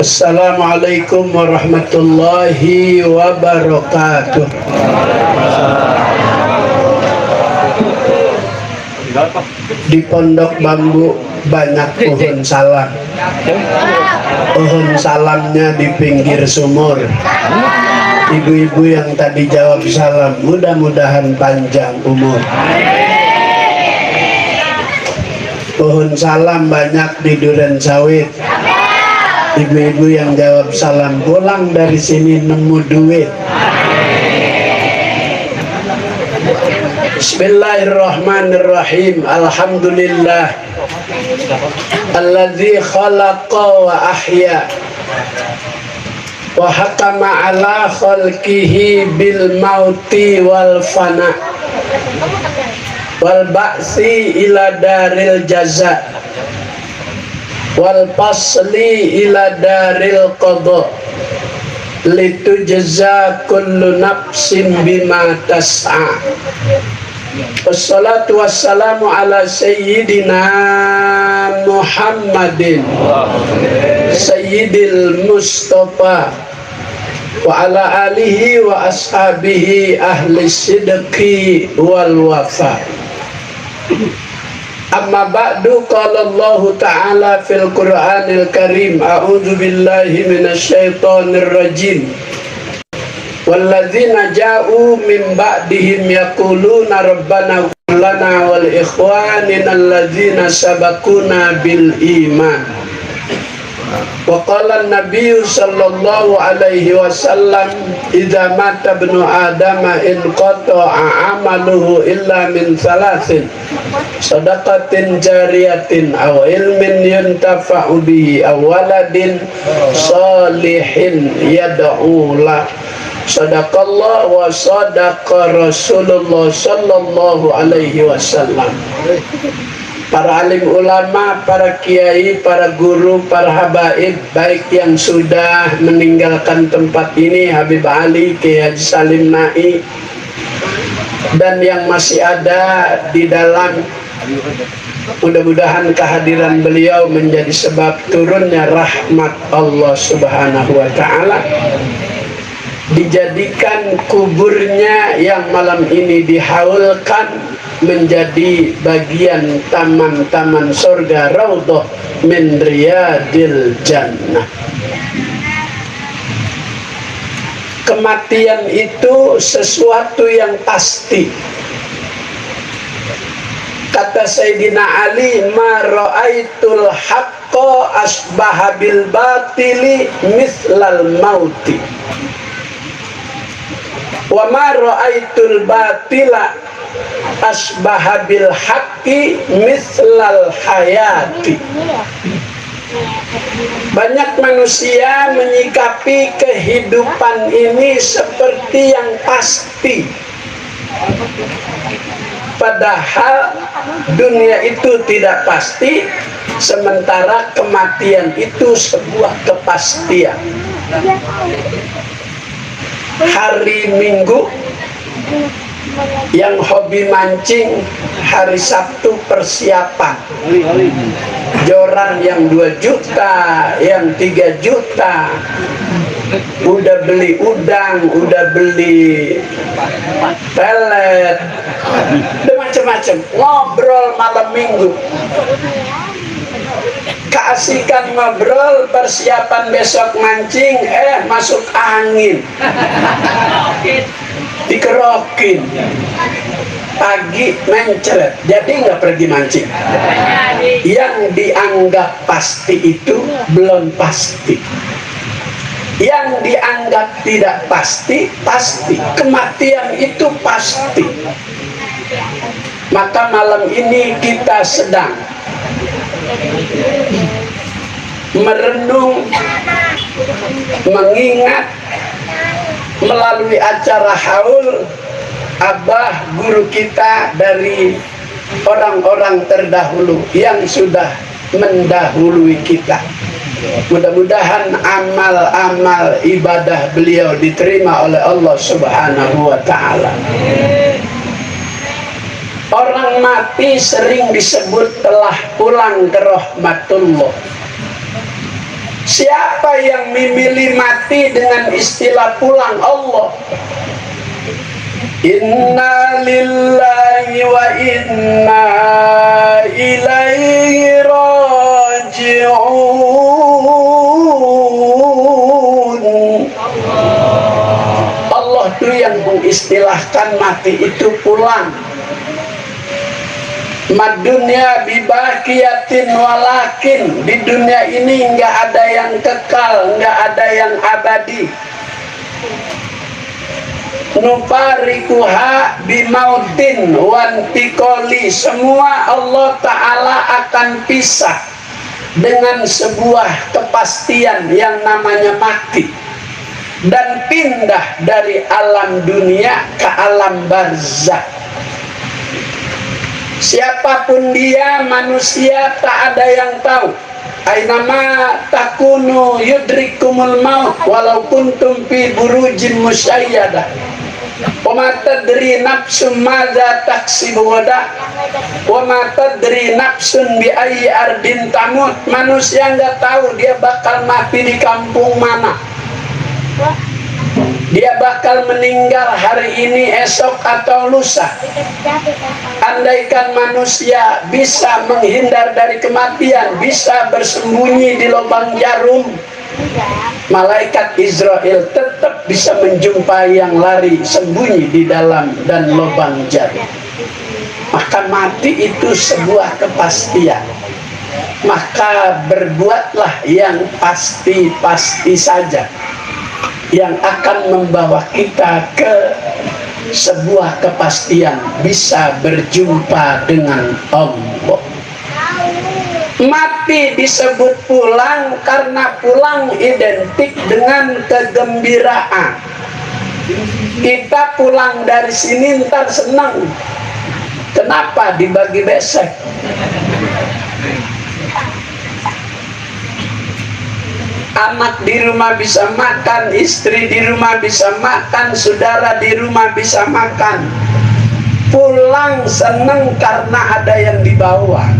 Assalamualaikum warahmatullahi wabarakatuh. Di Pondok Bambu banyak pohon salam. Pohon salamnya di pinggir sumur. Ibu-ibu yang tadi jawab salam, mudah-mudahan panjang umur. Pohon salam banyak di Duren Sawit. Ibu-ibu yang jawab salam pulang dari sini nemu duit. Bismillahirrahmanirrahim. Alhamdulillah alladzi khalaqa wa ahya wa hakama ala khalqihi bil mauti wal fana wal ba'si ila daril jaza wal pasli ila daril qada litujza kullu nafsin bima tas'a. Wassalatu wassalamu ala sayyidina Muhammadin sayyidil Mustafa wa ala alihi wa ashabihi ahli sidqi wal wafa. Amma ba'du, qala Allah ta'ala fil Qur'anil Karim, a'udzu billahi minasyaitonir rajim. Walladzina ja'u min ba'dihim yaquluna rabbana ighfir lana wal ikhwanina alladzina sabaquna bil iman. Wa qala an-nabiy sallallahu alaihi wasallam, idza mata ibnu adama in qata'a amaluhu illa min thalathin, sadaqatin jariyatin aw ilmin yuntafa'u bihi aw waladin salihin yad'u lah. Sadaqallah wa sadaqa Rasulullah sallallahu alaihi wasallam. Para alim ulama, para kiai, para guru, para habaib, baik yang sudah meninggalkan tempat ini, Habib Ali, Kiai Haji Salim Nai, dan yang masih ada di dalam, mudah-mudahan kehadiran beliau menjadi sebab turunnya rahmat Allah Subhanahu wa ta'ala. Dijadikan kuburnya yang malam ini dihaulkan menjadi bagian taman-taman surga, raudhah min riyadil jannah. Kematian itu sesuatu yang pasti. Kata Sayyidina Ali, ma ra'aitul haqqa asbaha bil batili mislal mauti wa ma ra'aitul batila asbaha bil haqqi mislal hayati. Banyak manusia menyikapi kehidupan ini seperti yang pasti, padahal dunia itu tidak pasti, sementara kematian itu sebuah kepastian. Hari Minggu yang hobi mancing, hari Sabtu persiapan, joran yang 2 juta, yang 3 juta, udah beli udang, udah beli pelet, udah macam-macam, ngobrol malam Minggu. Keasikan ngobrol, persiapan besok mancing, masuk angin, dikerokin, pagi mencret, jadi nggak pergi mancing. Yang dianggap pasti itu belum pasti, yang dianggap tidak pasti, pasti. Kematian itu pasti. Maka malam ini kita sedang merenung, mengingat melalui acara haul abah guru kita dari orang-orang terdahulu yang sudah mendahului kita. Mudah-mudahan amal-amal ibadah beliau diterima oleh Allah Subhanahu wa ta'ala. Orang mati sering disebut telah pulang ke rahmatullah. Siapa yang memilih mati dengan istilah pulang? Allah. Inna lillahi wa inna ilaihi raji'un. Allah itu yang mengistilahkan mati itu pulang. Madunya bibaqiyatin walakin, di dunia ini nggak ada yang kekal, nggak ada yang abadi. Nufarikuha bimautin wantikoli, semua Allah Ta'ala akan pisah dengan sebuah kepastian yang namanya mati, dan pindah dari alam dunia ke alam barzakh. Siapapun dia, manusia, tak ada yang tahu. Ainama takunu yudrikumul maut walau kuntum fi burujin musyayyadah. Wa ma tadri nafsum madza taksibu ghadan. Wa ma tadri nafsun bi ayyi ardin tamut. Manusia enggak tahu dia bakal mati di kampung mana. Dia bakal meninggal hari ini, esok, atau lusa. Andaikan manusia bisa menghindar dari kematian, bisa bersembunyi di lubang jarum, malaikat Israel tetap bisa menjumpai yang lari sembunyi di dalam dan lubang jarum. Maka mati itu sebuah kepastian. Maka berbuatlah yang pasti-pasti saja, yang akan membawa kita ke sebuah kepastian bisa berjumpa dengan Allah. Mati disebut pulang karena pulang identik dengan kegembiraan. Kita pulang dari sini ntar senang. Kenapa dibagi besek? Anak di rumah bisa makan, istri di rumah bisa makan, saudara di rumah bisa makan. Pulang senang karena ada yang dibawa.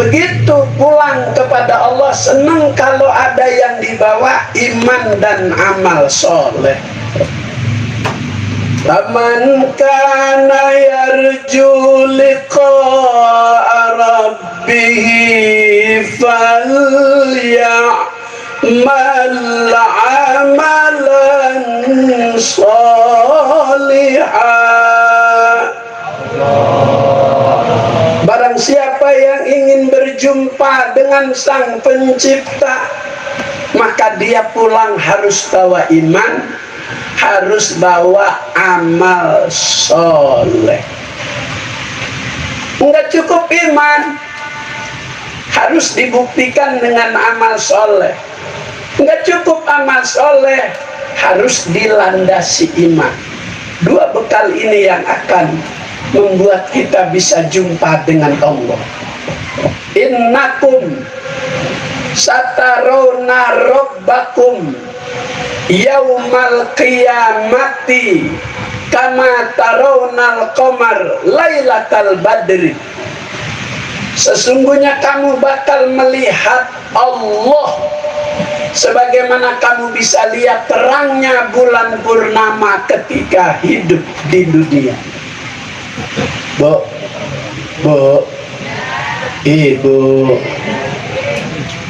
Begitu pulang kepada Allah, senang kalau ada yang dibawa, iman dan amal soleh. Faman kana yarju liqa'a rabbih falyamal 'amalan shalihan. Barang siapa yang ingin berjumpa dengan Sang Pencipta, maka dia pulang harus bawa iman, harus bawa amal soleh. Enggak cukup iman, harus dibuktikan dengan amal soleh. Enggak cukup amal soleh, harus dilandasi iman. Dua bekal ini yang akan membuat kita bisa jumpa dengan Allah. Innakum satarawna rabbakum yaumal qiyamati kama tarawnal qamar lailatal badri. Sesungguhnya kamu bakal melihat Allah sebagaimana kamu bisa lihat terangnya bulan purnama ketika hidup di dunia. Bu, ibu,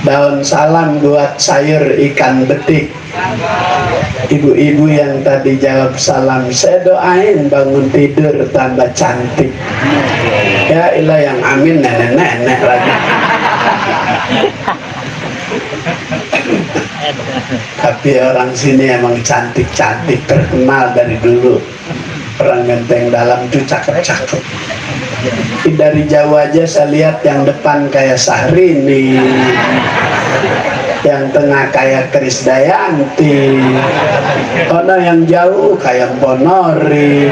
daun salam buat sayur ikan betik. Ibu-ibu yang tadi jawab salam, saya doain bangun tidur tambah cantik. Ya ilah, yang amin nenek-nenek lagi. Tapi orang sini emang cantik-cantik, terkenal dari dulu. Orang Genteng Dalam itu cakep-cakep. Dari jauh aja saya lihat yang depan kayak Syahrini, yang tengah kayak Krisdayanti, ono yang jauh kayak Bonori.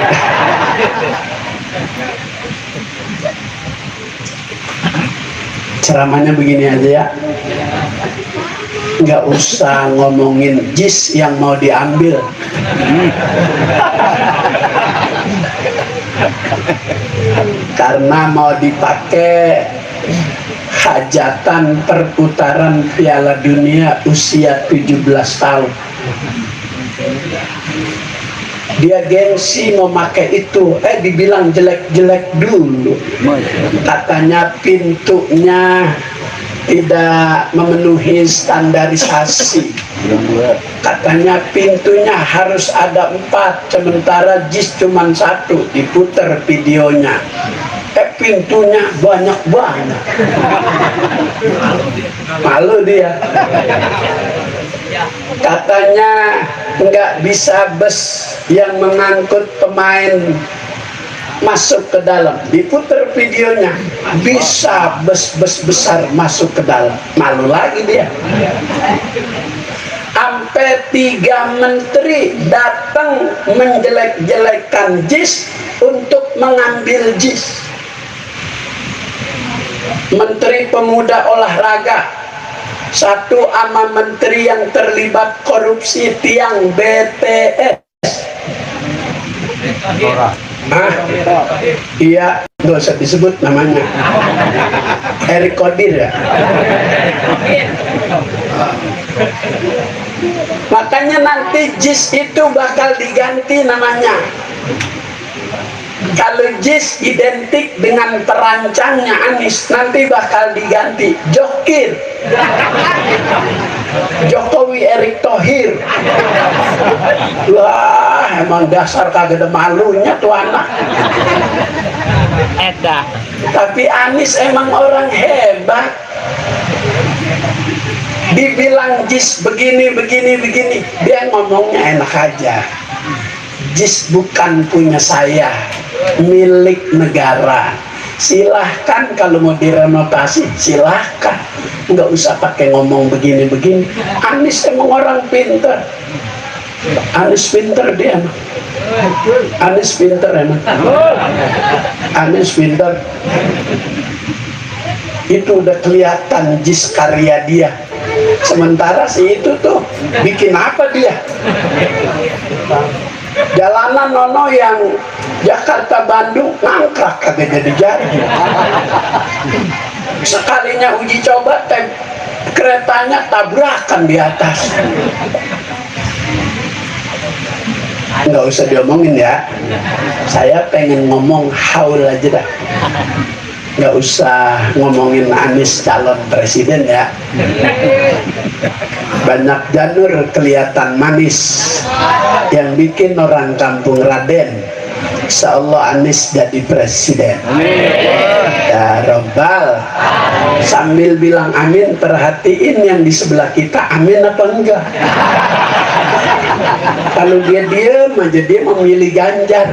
Ceramahnya begini aja ya, nggak usah ngomongin jis yang mau diambil. Karena mau dipakai hajatan perputaran Piala Dunia usia 17 tahun. Dia gengsi mau pakai itu, dibilang jelek-jelek dulu. Katanya pintunya tidak memenuhi standarisasi. Katanya pintunya harus ada 4, sementara JIS cuma 1, diputer videonya. Pintunya banyak-banyak. Malu dia. Katanya nggak bisa bus yang mengangkut pemain masuk ke dalam, diputer videonya, bisa bus-bus besar masuk ke dalam. Malu lagi dia. Sampai 3 menteri datang menjelek-jelekan JIS untuk mengambil JIS. Menteri Pemuda Olahraga, 1 ama menteri yang terlibat korupsi tiang BTS. Iya, nggak usah disebut namanya. Erick Thohir ya. Makanya nanti JIS itu bakal diganti namanya. Kalau JIS identik dengan perancangnya Anies, nanti bakal diganti Jokir. Jokowi Erick Thohir. Wah, emang dasar kagak ada malunya tuh anak. Tapi Anies emang orang hebat. Dibilang JIS begini, dia ngomongnya enak aja. JIS bukan punya saya, milik negara. Silahkan kalau mau direnovasi, silahkan. Nggak usah pakai ngomong begini. Anies emang orang pinter. Anies pinter dia. Anies pinter emang. Anies pinter. Itu udah kelihatan JIS karya dia. Sementara si itu tuh bikin apa dia? Jalanan nono yang Jakarta Bandung nangkrak kagak jadi. Sekalinya uji coba keretanya tabrakan di atas. Nggak usah diomongin ya. Saya pengen ngomong haul aja dah. Nggak usah ngomongin Anies calon presiden ya. Banyak janur kelihatan manis, yang bikin orang kampung Raden. Insya Allah Anies jadi presiden. Ya Robbal. Sambil bilang amin, perhatiin yang di sebelah kita amin apa enggak. Kalau dia diem aja, dia memilih Ganjar.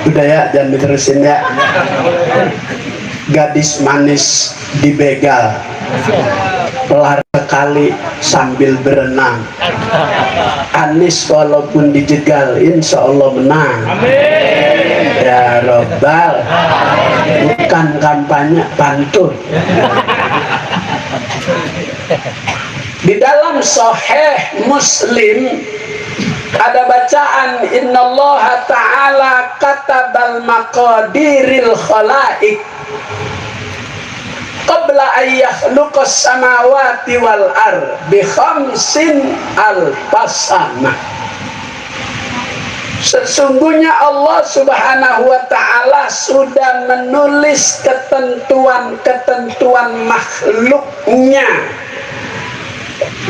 Udah ya, jangan diterusin ya. Gadis manis dibegal, pelar sekali sambil berenang. Anies walaupun dijegal, insya Allah menang. Ya Robbal. Bukan kampanye, pantun. Di dalam Sahih Muslim ada bacaan innallaha ta'ala katabal maqadiril khalaik qabla ayyakhluqas samawati wal ar bi khamsin alfasana. Sesungguhnya Allah Subhanahu wa ta'ala sudah menulis ketentuan-ketentuan makhluknya,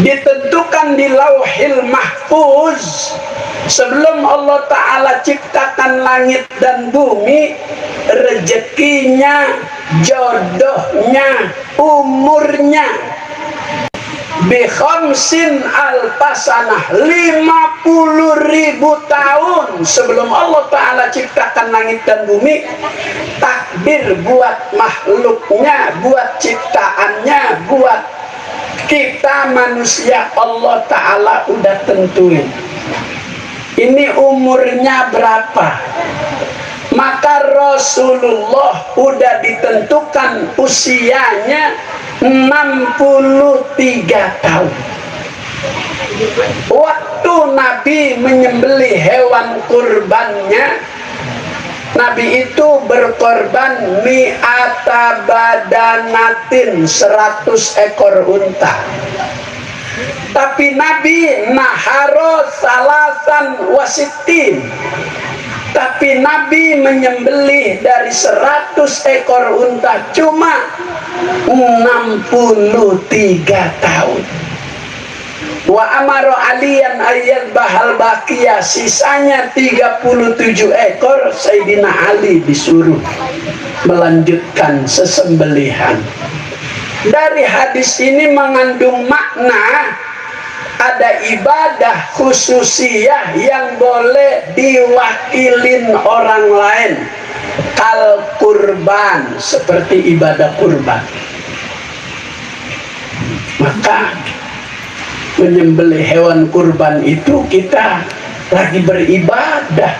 ditentukan di Lauhil Mahfuz sebelum Allah Ta'ala ciptakan langit dan bumi. Rezekinya, jodohnya, umurnya bi khamsin alfasanah, 50.000 tahun sebelum Allah Ta'ala ciptakan langit dan bumi. Takdir buat makhluknya, buat ciptaannya, buat kita manusia, Allah Ta'ala udah tentuin ini umurnya berapa. Maka Rasulullah udah ditentukan usianya 63 tahun. Waktu waktu Nabi menyembelih hewan kurbannya, Nabi itu berkorban mi'ata badanatin, 100 ekor unta. Tapi Nabi naharo salasan wasitin, tapi Nabi menyembelih dari 100 ekor unta cuma 63 tahun. Wa amaro aliyan ayat bahal bakia, sisanya 37 ekor Sayyidina Ali disuruh melanjutkan sesembelihan. Dari hadis ini mengandung makna ada ibadah khususiyah yang boleh diwakilin orang lain, kal kurban, seperti ibadah kurban. Maka menyembelih hewan kurban itu kita lagi beribadah.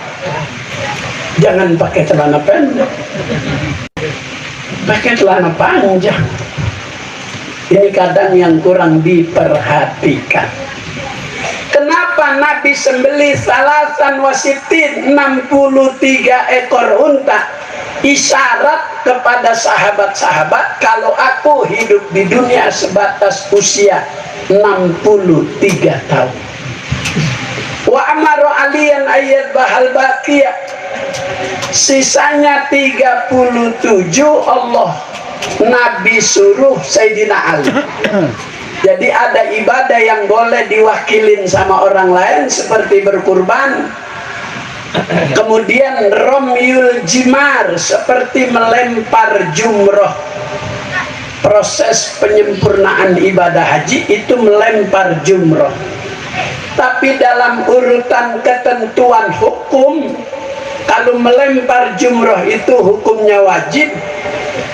Jangan pakai celana pendek, pakai celana panjang. Ini kadang yang kurang diperhatikan. Kenapa Nabi sembelih salasan wasitin, 63 ekor unta? Isyarat kepada sahabat-sahabat, kalau aku hidup di dunia sebatas usia 63 tahun. Wa amaro aliyan ayat bahal baqiyah, sisanya 37 Allah Nabi suruh Sayyidina Ali. Jadi ada ibadah yang boleh diwakilin sama orang lain seperti berkurban. Kemudian romyul jimar, seperti melempar jumroh. Proses penyempurnaan ibadah haji itu melempar jumroh. Tapi dalam urutan ketentuan hukum, kalau melempar jumroh itu hukumnya wajib.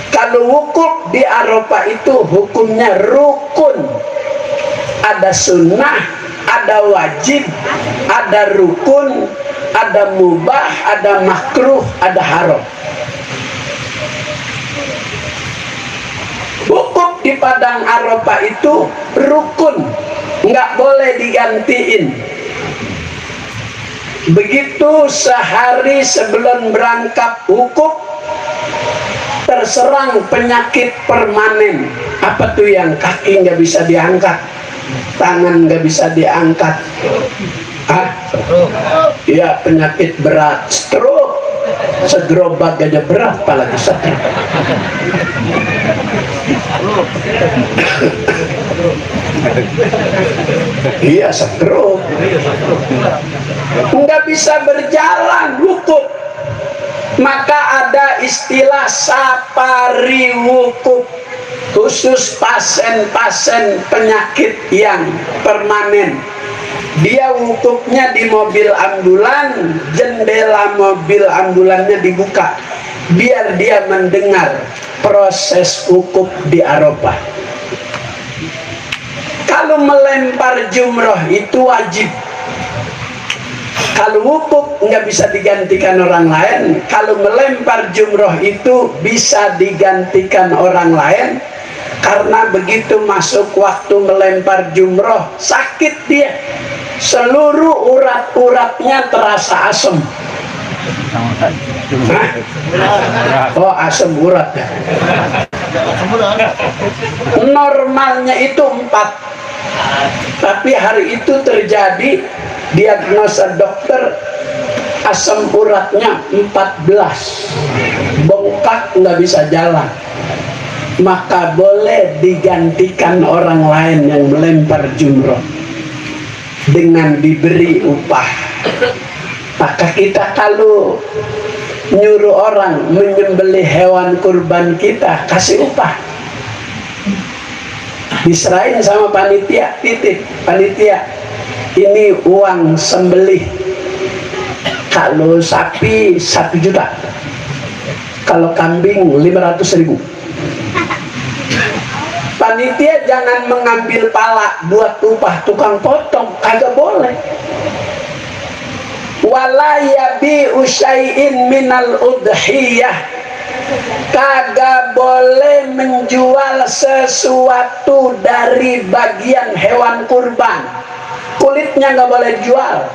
Kalau wukuf di Arafah itu hukumnya rukun. Ada sunnah, ada wajib, ada rukun, ada mubah, ada makruh, ada haram. Wukuf di padang Arafah itu rukun, nggak boleh digantiin. Begitu sehari sebelum berangkat wukuf, terserang penyakit permanen. Apa tuh yang kaki nggak bisa diangkat, tangan nggak bisa diangkat? Iya, penyakit berat, stroke. Segerobak aja berat, apalagi stroke. Iya, stroke. Nggak bisa berjalan, wukuf. Maka ada istilah safari wukuf, khusus pasien-pasien penyakit yang permanen. Dia wukufnya di mobil ambulan, jendela mobil ambulannya dibuka, biar dia mendengar proses wukuf di Arafah. Kalau melempar jumroh itu wajib. Kalau wukuf nggak bisa digantikan orang lain. Kalau melempar jumroh itu bisa digantikan orang lain. Karena begitu masuk waktu melempar jumroh, sakit dia. Seluruh urat-uratnya terasa asam. Oh, asam urat ya. Normalnya itu 4. Tapi hari itu terjadi diagnosa dokter, asam uratnya 14, bengkak, nggak bisa jalan. Maka boleh digantikan orang lain yang melempar jumroh dengan diberi upah. Maka kita kalau nyuruh orang menyembelih hewan kurban kita, kasih upah, diserahin sama panitia, titip panitia, ini uang sembelih. Kalau sapi 1 juta, kalau kambing 500.000. Panitia jangan mengambil pala buat upah tukang potong, kagak boleh. Wala yabi'u syai'in minal udhiyah, kagak boleh menjual sesuatu dari bagian hewan kurban. kulitnya nggak boleh dijual,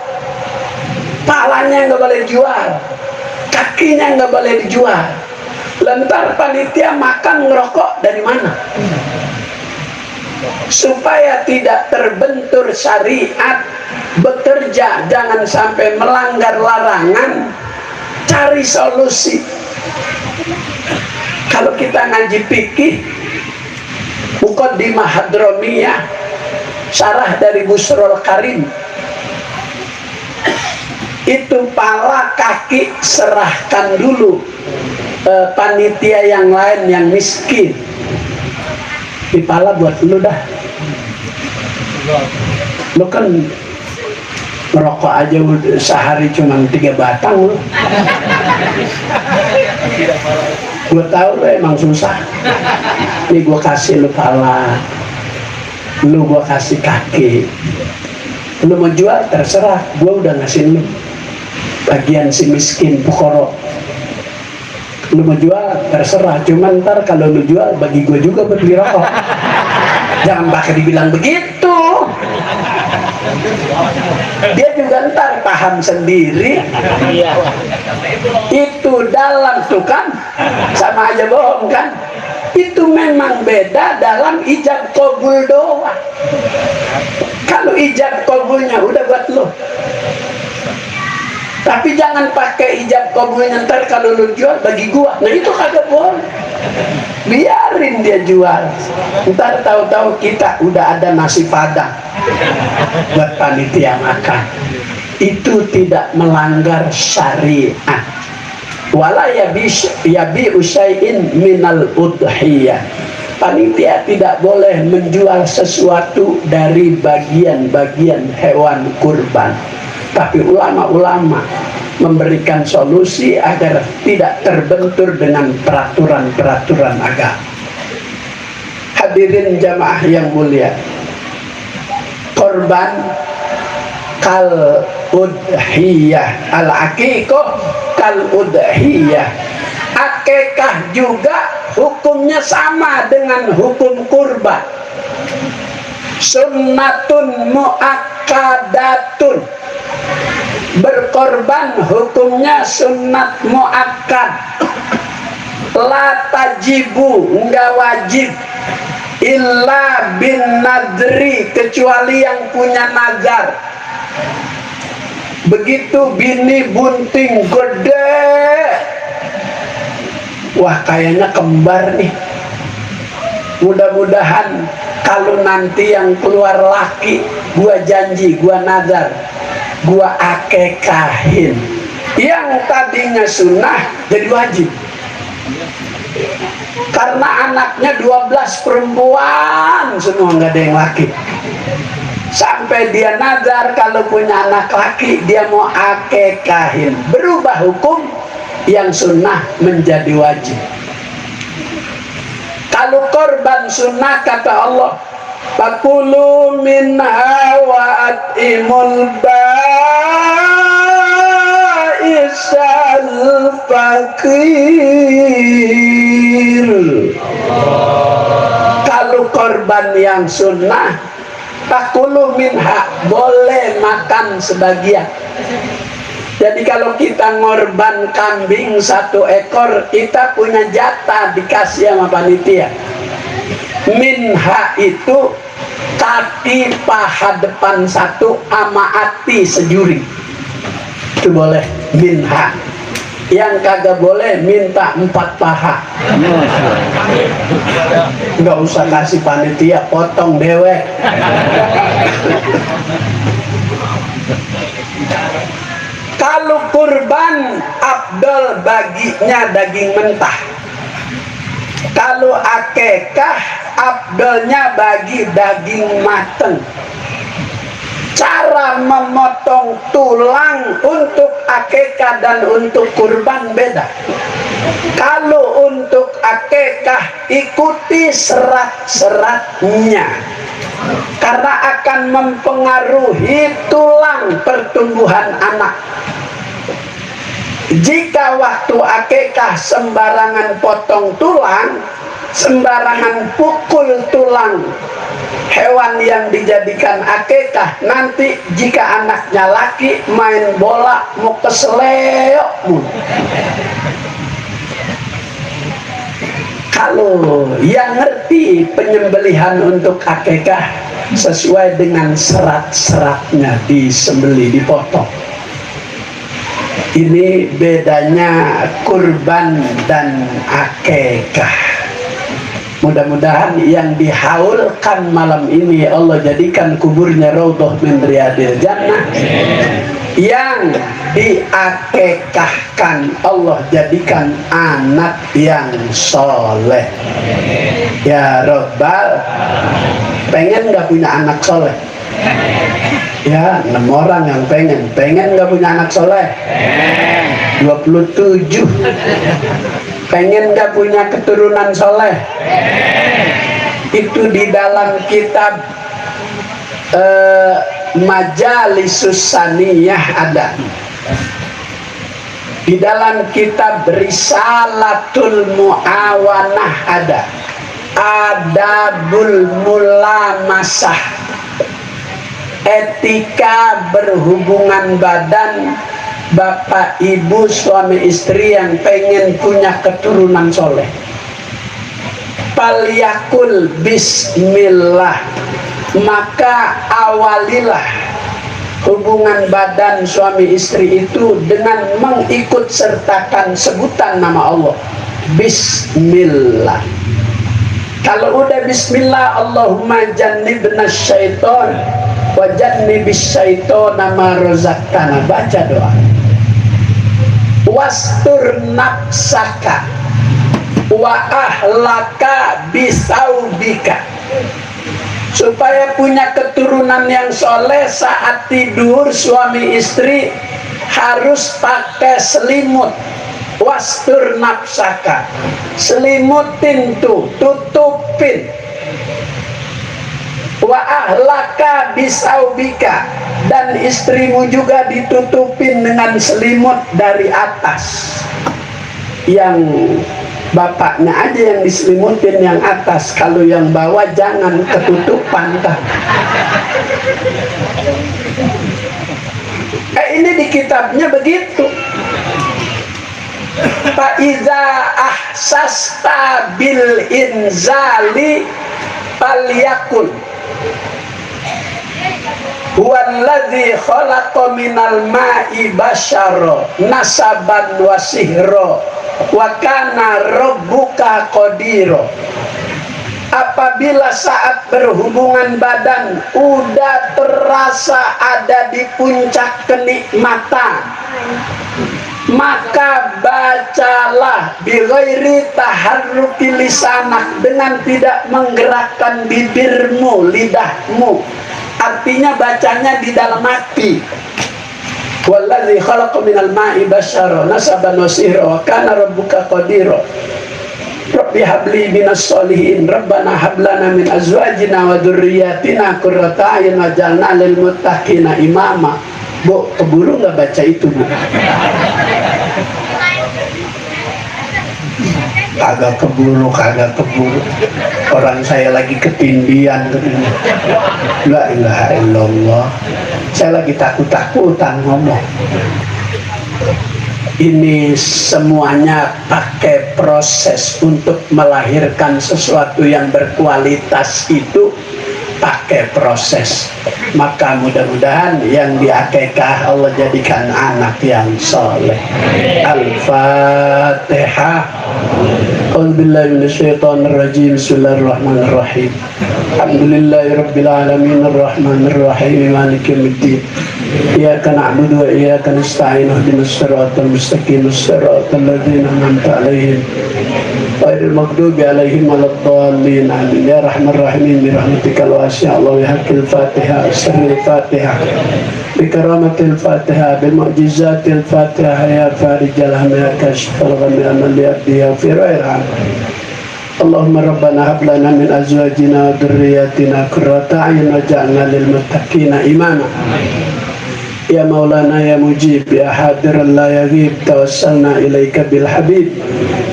palanya nggak boleh dijual, kakinya nggak boleh dijual. Lantar panitia makan ngerokok dari mana? Supaya tidak terbentur syariat, bekerja jangan sampai melanggar larangan, cari solusi. Kalau kita ngaji fikih, Muqaddimah Hadramiyah, syarah dari Busrul Karim, itu pala kaki serahkan dulu panitia yang lain yang miskin. Di pala buat lu dah. Lu kan merokok aja sehari cuma 3 batang lu. Gue tahu lu emang susah. Nih gue kasih lu pala, lu gue kasih kaki. Lu mau jual terserah, gue udah ngasih lu bagian si miskin pukoro. Lu mau jual terserah, cuman ntar kalau lu jual bagi gue juga buat beli rokok. Jangan pakai dibilang begitu. Dia juga ntar paham sendiri. Itu dalam tuh kan sama aja bohong kan. Itu memang beda dalam ijab qabul doa. Kalau ijab qabulnya udah buat lu, tapi jangan pakai ijab qabulnya ntar kalau lu jual bagi gua. Nah itu kagak boleh. Biarin dia jual. Ntar tahu-tahu kita udah ada nasi padang buat panitia makan. Itu tidak melanggar syariat. Wala yabi usai'in minal udhiyah. Panitia tidak boleh menjual sesuatu dari bagian-bagian hewan kurban. Tapi ulama-ulama memberikan solusi agar tidak terbentur dengan peraturan-peraturan agama. Hadirin jamaah yang mulia, korban kal udhiyah, al aqiqah kal udhiyah. Akikah juga hukumnya sama dengan hukum kurban. Sunnatun muakkadatun. Berkorban hukumnya sunnat muakkad. La tajibu, enggak wajib, illa bin nadri, kecuali yang punya nazar. Begitu bini bunting gede, wah kayaknya kembar nih, mudah-mudahan kalau nanti yang keluar laki, gua janji, gua nazar, gua akekahin. Yang tadinya sunnah jadi wajib, karena anaknya 12 perempuan semua, nggak ada yang laki. Sampai dia nazar kalau punya anak laki dia mau akekahin, berubah hukum yang sunnah menjadi wajib. Kalau korban sunnah kata Allah, fakulu minha wa at'imul ba'isal fakir. Kalau korban yang sunnah, fakulu minha, boleh makan sebagian. Jadi kalau kita ngorban kambing 1 ekor, kita punya jatah dikasih sama panitia. Minha itu kaki paha depan 1 sama ati sejuri, itu boleh minha. Yang kagak boleh minta 4 paha. Nggak usah kasih panitia, potong dewek. Kalau kurban afdal baginya daging mentah. Kalau akekah afdalnya bagi daging mateng. Cara memotong tulang untuk akekah dan untuk kurban beda. Kalau untuk akekah ikuti serat-seratnya, karena akan mempengaruhi tulang pertumbuhan anak. Jika waktu akekah sembarangan potong tulang, sembarangan pukul tulang, hewan yang dijadikan akikah nanti jika anaknya laki main bola mau keseleok. Kalau yang ngerti penyembelihan untuk akikah sesuai dengan serat-seratnya disembelih, dipotong. Ini bedanya kurban dan akikah. Mudah-mudahan yang dihaulkan malam ini Allah jadikan kuburnya raudhah min riyadil jannah. Yang diakikahkan Allah jadikan anak yang soleh. Ya Rabbal, pengen gak punya anak soleh? Ya, 6 orang yang pengen gak punya anak soleh? 27. Pengen gak punya keturunan soleh? Itu di dalam kitab Majalisus Saniyah ada. Di dalam kitab Risalatul Muawanah ada. Adabul Mulamasah, etika berhubungan badan bapak ibu suami istri yang pengen punya keturunan soleh. Falyakul bismillah, maka awalilah hubungan badan suami istri itu dengan mengikut sertakan sebutan nama Allah, bismillah. Kalau udah bismillah, Allahumma jannibna syaiton wa jannibis syaitona ma razaqtana, baca doa. Wastur nafsaka wa ahlaka bisaubika, supaya punya keturunan yang soleh. Saat tidur suami istri harus pakai selimut. Wastur nafsaka, selimutin tuh, tutupin. Wa ahlaka bisaubika, dan istrimu juga ditutupin dengan selimut dari atas. Yang bapaknya aja yang diselimutin yang atas, kalau yang bawah jangan ketutupan. Ini di kitabnya begitu. Fa'iza ahsasta bil inzali falyakul huwallazi khalaqa minal ma'i basyara nasaban wa sihra wa kana rabbuka qadira. Apabila saat berhubungan badan udah terasa ada di puncak kenikmatan, maka bacalah bighairi taharruki lisanak, dengan tidak menggerakkan bibirmu, lidahmu. Artinya bacanya di dalam hati. Wallazi khalaqa minal ma'i basyara nasaban wa sihra wa kana rabbuka qadira. Rabbi habli minas solihin, Rabbana hablana min azwajina wa dzurriyyatina qurrata a'yun waj'alna lil muttaqina imama. Bu, keburu nggak baca itu, Bu? Kagak keburu. Orang saya lagi ketindian. La ilaha illallah. Saya lagi takut-takutan ngomong. Ini semuanya pakai proses untuk melahirkan sesuatu yang berkualitas, itu pakai proses. Maka mudah-mudahan yang diakikah Allah jadikan anak yang soleh. Al-Fatihah. A'udzubillahi minasyaitonir rajim. Bismillahirrahmanirrahim. Alhamdulillahirabbil alamin arrahmanir rahim maliki yaumiddin. Iyyaka na'budu wa iyyaka nasta'in ihdinas siratal mustaqim siratal ladzina an'amta 'alaihim ghairil maghdubi 'alaihim waladdallin. Amin ya rahman rahimin bi rahmatikal wasi'ah. Allah ya hakil Fatihah, sirril Fatihah, bi karamatil Fatihah, bi mu'jizatil Fatihah, ya farijal hamd ya kashfal gham ya man yahdi ya fir'aun. Allahumma rabbana hab lana min azwajina wa dhurriyyatina qurrata a'yun waj'alna lil muttaqina imama. Ya Maulana ya Mujib ya hadiran la yaghib, tawassalna ilaika bil habib,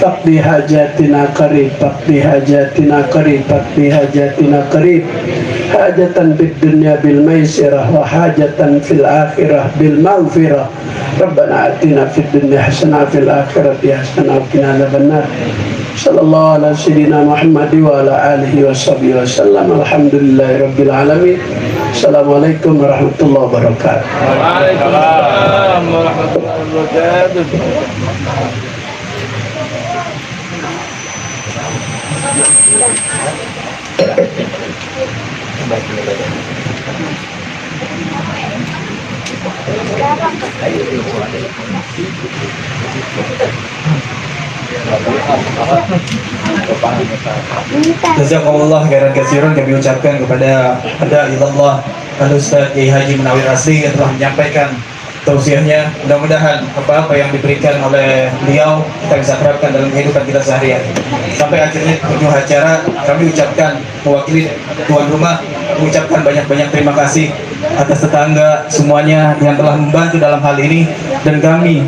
faqdi hajatina qarib, faqdi hajatina qarib, faqdi hajatina qarib, hajatan fid dunya bil maisirah wa hajatan fil akhirah bil maghfirah. Rabbana atina fid dunya hasanah fil akhirati hasanah wa qina adzabannar. Sallallahu ala sayyidina Muhammad wa ala alihi wa sahbihi wasallam. Alhamdulillahi rabbil alamin. Assalamualaikum warahmatullahi wabarakatuh. Waalaikumsalam warahmatullahi wabarakatuh. Jazakumullah khairan katsiran kami ucapkan kepada Allah Al-Ustaz Kiai Haji Munawir Asri yang telah menyampaikan tausiahnya. Mudah-mudahan apa-apa yang diberikan oleh beliau kita bisa terapkan dalam kehidupan kita sehari-hari. Sampai akhirnya ujung acara kami ucapkan mewakili tuan rumah mengucapkan banyak-banyak terima kasih atas tetangga semuanya yang telah membantu dalam hal ini, dan kami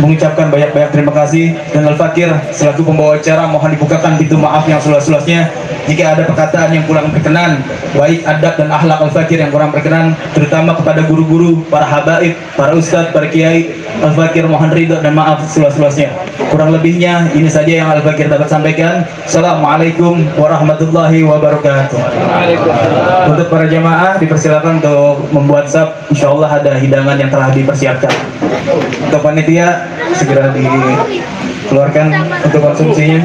mengucapkan banyak-banyak terima kasih. Dan Al-Fakir selaku pembawa acara mohon dibukakan pintu maaf yang seluas-luasnya jika ada perkataan yang kurang berkenan, baik adab dan akhlak Al-Fakir yang kurang berkenan, terutama kepada guru-guru, para habaib, para ustadz, para kiai. Al-Fakir mohon ridho dan maaf seluas-luasnya. Kurang lebihnya ini saja yang Al-Fakir dapat sampaikan. Assalamualaikum warahmatullahi wabarakatuh. Untuk para jamaah dipersilakan untuk membuat sab. Insyaallah ada hidangan yang telah dipersiapkan. Untuk panitia segera dikeluarkan untuk konsumsinya.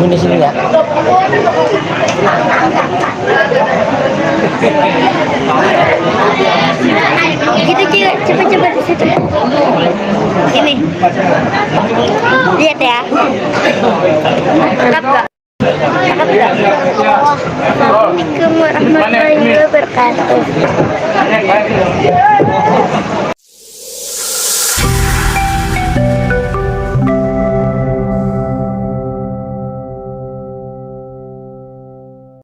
Ini sini enggak? Gitu cewek, cepet-cepet di situ. Ini. Lihat ya. Cakep gak? Cakep gak? Assalamualaikum warahmatullahi wabarakatuh.